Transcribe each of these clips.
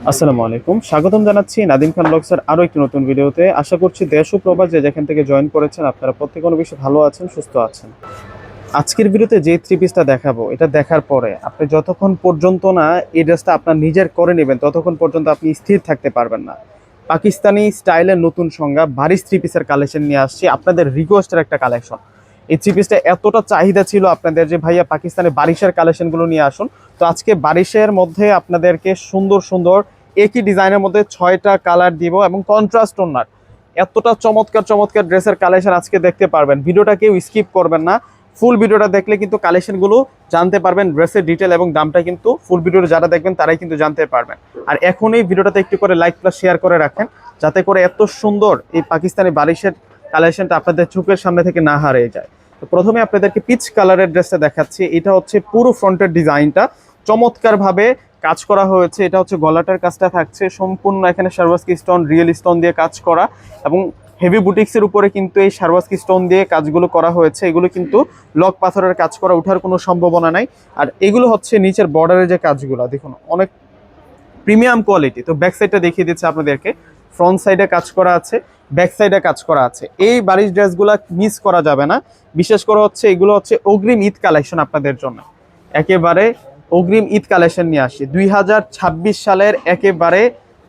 আসসালামু আলাইকুম, স্বাগতম জানাচ্ছি নাদিম খান ব্লগসের আরও একটি নতুন ভিডিওতে। আশা করছি দেশ ও প্রবাস যে যেখান থেকে জয়েন করেছেন আপনারা প্রত্যেকে অনেক বেশি ভালো আছেন, সুস্থ আছেন। আজকের ভিডিওতে যে থ্রি পিসটা দেখাবো, এটা দেখার পরে আপনি যতক্ষণ পর্যন্ত না এই ড্রেসটা আপনার নিজের করে নেবেন ততক্ষণ পর্যন্ত আপনি স্থির থাকতে পারবেন না। পাকিস্তানি স্টাইলের নতুন সংজ্ঞা বারিশ থ্রি পিসের কালেকশন নিয়ে আসছি, আপনাদের রিকোয়েস্টের একটা কালেকশন। এই থ্রি পিসটা এতটা চাহিদা ছিল আপনাদের যে ভাইয়া পাকিস্তানি বারিশের কালেকশনগুলো নিয়ে আসুন। তো আজকে বারিশের মধ্যে আপনাদেরকে সুন্দর সুন্দর একই ডিজাইনের মধ্যে 6টা কালার দিব এবং কন্ট্রাস্ট ওনার এতটা চমৎকার চমৎকার ড্রেসের কালেকশন আজকে দেখতে পারবেন। ভিডিওটা কেউ স্কিপ করবেন না, ফুল ভিডিওটা দেখলে কিন্তু কালেকশনগুলো জানতে পারবেন, ড্রেসের ডিটেল এবং দামটা কিন্তু ফুল ভিডিওটা যারা দেখবেন তারাই কিন্তু জানতে পারবেন। আর এখন এই ভিডিওটাতে একটু করে লাইক প্লাস শেয়ার করে রাখেন, যাতে করে এত সুন্দর এই পাকিস্তানি বারিশের কালেকশনটা আপনাদের চোখের সামনে থেকে না হারিয়ে যায়। তো প্রথমে আপনাদেরকে পিচ কালারের ড্রেসটা দেখাচ্ছি। এটা হচ্ছে পুরো ফ্রন্টের ডিজাইনটা চমৎকারভাবে কাজ করা হয়েছে। এটা হচ্ছে গলাটার কাজটা থাকছে সম্পূর্ণ এখানে শারবাস্কি স্টোন, রিয়েল স্টোন দিয়ে কাজ করা এবং হেভি বুটিক্সের উপরে কিন্তু এই শারবাস্কি স্টোন দিয়ে কাজগুলো করা হয়েছে। এগুলো কিন্তু লক পাথরের কাজ করা, ওঠার কোনো সম্ভাবনা নাই। আর এগুলো হচ্ছে নিচের বর্ডারের যে কাজগুলো দেখুন অনেক প্রিমিয়াম কোয়ালিটি। তো ব্যাক সাইডটা দেখিয়ে দিচ্ছে আপনাদেরকে, ফ্রন্ট সাইডে কাজ করা আছে, ব্যাক সাইডে কাজ করা আছে। এই বারিশ ড্রেসগুলো মিস করা যাবে না। বিশেষ করে হচ্ছে এগুলো হচ্ছে অগ্রিম ঈদ কালেকশন আপনাদের জন্য, একেবারে অগ্রিম ঈদ কালেকশন নিয়ে আসি 2026 সালের একেবারে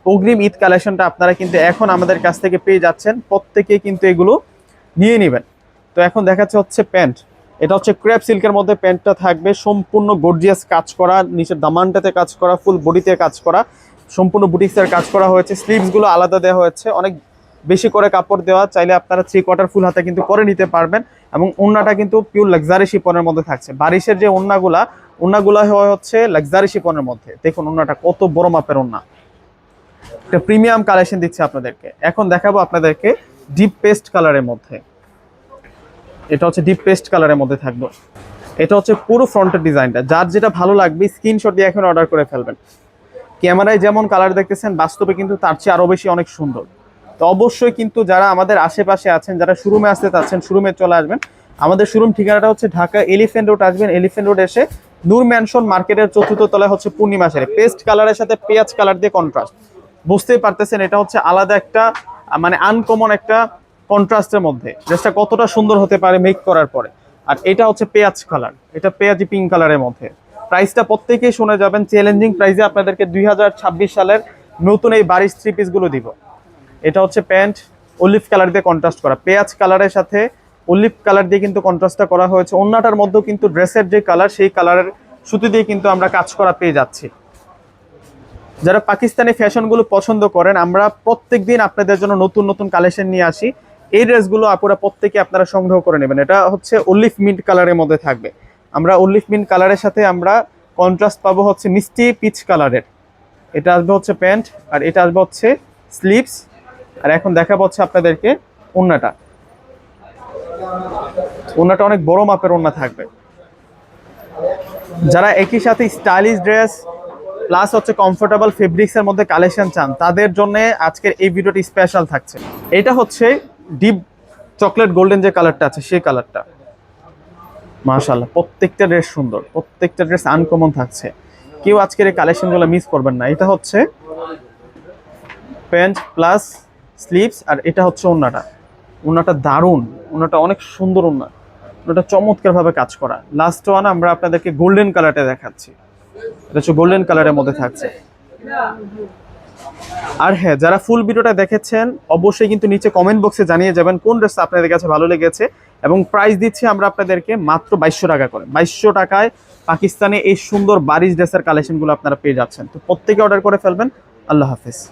অগ্রিম ঈদ কালেকশনটা আপনারা কিন্তু এখন আমাদের কাছ থেকে পেয়ে যাচ্ছেন। প্রত্যেকে কিন্তু এগুলো নিয়ে নেবেন। তো এখন দেখাচ্ছে হচ্ছে প্যান্ট। এটা হচ্ছে ক্রেপ সিল্কের মধ্যে প্যান্টটা থাকবে, সম্পূর্ণ গর্জিয়াস কাজ করা, নিচের দামানটাতে কাজ করা, ফুল বডিতে কাজ করা, সম্পূর্ণ বুটিক্সের কাজ করা হয়েছে। স্লিভসগুলো আলাদা দেওয়া হয়েছে, অনেক বেশি করে কাপড় দেওয়া, চাইলে আপনারা 3/4 ফুল হাতে কিন্তু করে নিতে পারবেন। এবং ওড়নাটা কিন্তু পিওর লাক্সারি শিপনের মধ্যে থাকছে। বারিশের যে ওড়নাগুলা হচ্ছে লাক্সারি শিপনের মধ্যে। দেখুন ওড়নাটা কত বড় মাপের ওড়না, একটা প্রিমিয়াম কালেকশন দিচ্ছে আপনাদেরকে। এখন দেখাবো আপনাদেরকে ডিপ পেস্ট কালারের মধ্যে। এটা হচ্ছে ডিপ পেস্ট কালারের মধ্যে থাকবে। এটা হচ্ছে পুরো ফ্রন্টের ডিজাইনটা, যার যেটা ভালো লাগবে স্ক্রিনশট দিয়ে এখন অর্ডার করে ফেলবেন। ক্যামেরায় যেমন কালার দেখতেছেন বাস্তবে কিন্তু তার চেয়ে আরো বেশি অনেক সুন্দর। তো অবশ্যই কিন্তু যারা আমাদের আশেপাশে আছেন, যারা শোরুমে আসতে চাচ্ছেন শোরুমে চলে আসবেন। আমাদের শোরুম ঠিকানাটা হচ্ছে ঢাকা এলিফ্যান্ট রোড। আসবেন এলিফ্যান্ট রোড এসে নূর ম্যানশন মার্কেটের 4র্থ তলায় হচ্ছে পূর্ণিমা শাড়ি। পেস্ট কালারের সাথে পেঁয়াজ কালার দিয়ে কন্ট্রাস্ট, বুঝতেই পারতেছেন এটা হচ্ছে আলাদা একটা মানে আনকমন একটা কন্ট্রাস্টের মধ্যে ড্রেসটা কতটা সুন্দর হতে পারে মেক করার পরে। আর এটা হচ্ছে পেঁয়াজ কালার, এটা পেঁয়াজি পিঙ্ক কালারের মধ্যে। প্রাইসটা প্রত্যেকেই শুনে যাবেন, চ্যালেঞ্জিং প্রাইসে আপনাদেরকে 2026 সালের নতুন এই বারিশ থ্রি পিসগুলো দিব। এটা হচ্ছে প্যান্ট অলিভ কালার দিয়ে কন্ট্রাস্ট করা, পেঁয়াজ কালারের সাথে অলিভ কালার দিয়ে কিন্তু কন্ট্রাস্টটা করা হয়েছে। ওড়নাটার মধ্যেও কিন্তু ড্রেসের যে কালার সেই কালারের সুতি দিয়ে কিন্তু আমরা কাজ করা পেয়ে যাচ্ছি। যারা পাকিস্তানি ফ্যাশনগুলো পছন্দ করেন, আমরা প্রত্যেক দিন আপনাদের জন্য নতুন নতুন কালেকশন নিয়ে আসি। এই ড্রেসগুলো আপুরা প্রত্যেকে আপনারা সংগ্রহ করে নেবেন। এটা হচ্ছে অলিভ মিন্ট কালারের মধ্যে থাকবে। আমরা অলিভ মিন্ট কালারের সাথে আমরা কন্ট্রাস্ট পাবো হচ্ছে মিষ্টি পিচ কালারের। এটা আসবে হচ্ছে প্যান্ট আর এটা আসবে হচ্ছে স্লিভস। আর এখন দেখাবো হচ্ছে আপনাদেরকে ওড়নাটা। ওড়নাটা অনেক বড় মাপের ওড়না থাকবে। যারা একই সাথে স্টাইলিশ ড্রেস প্লাস হচ্ছে কমফোর্টেবল ফেব্রিক্সের মধ্যে কালেকশন চান, তাদের জন্য আজকের এই ভিডিওটি স্পেশাল থাকছে। এটা হচ্ছে ডিপ চকলেট গোল্ডেন যে কালারটা আছে সেই কালারটা। মাশাআল্লাহ, প্রত্যেকটা ড্রেস সুন্দর, প্রত্যেকটা ড্রেস আনকমন থাকছে। কেউ আজকের এই কালেকশনগুলো মিস করবেন না। এটা হচ্ছে প্যান্ট প্লাস স্লিভস আর এটা হচ্ছে ওড়নাটা। ওড়নাটা দারুণ, ওড়নাটা অনেক সুন্দর ওড়না, ওটা চমৎকারভাবে কাজ করা। লাস্ট ওয়ান আমরা আপনাদেরকে গোল্ডেন কালারটা দেখাচ্ছি। এটা হচ্ছে গোল্ডেন কালারের মধ্যে থাকছে। আর হ্যাঁ, যারা ফুল ভিডিওটা দেখেছেন অবশ্যই কিন্তু নিচে কমেন্ট বক্সে জানিয়ে যাবেন কোন ড্রেসটা আপনাদের কাছে ভালো লেগেছে। এবং প্রাইস দিচ্ছি আমরা আপনাদেরকে মাত্র 2200 টাকা করে। 2200 টাকায় পাকিস্তানে এই সুন্দর বারিশ ড্রেসের কালেকশনগুলো আপনারা পেয়ে যাচ্ছেন। তো প্রত্যেকে অর্ডার করে ফেলবেন। আল্লাহ হাফেজ।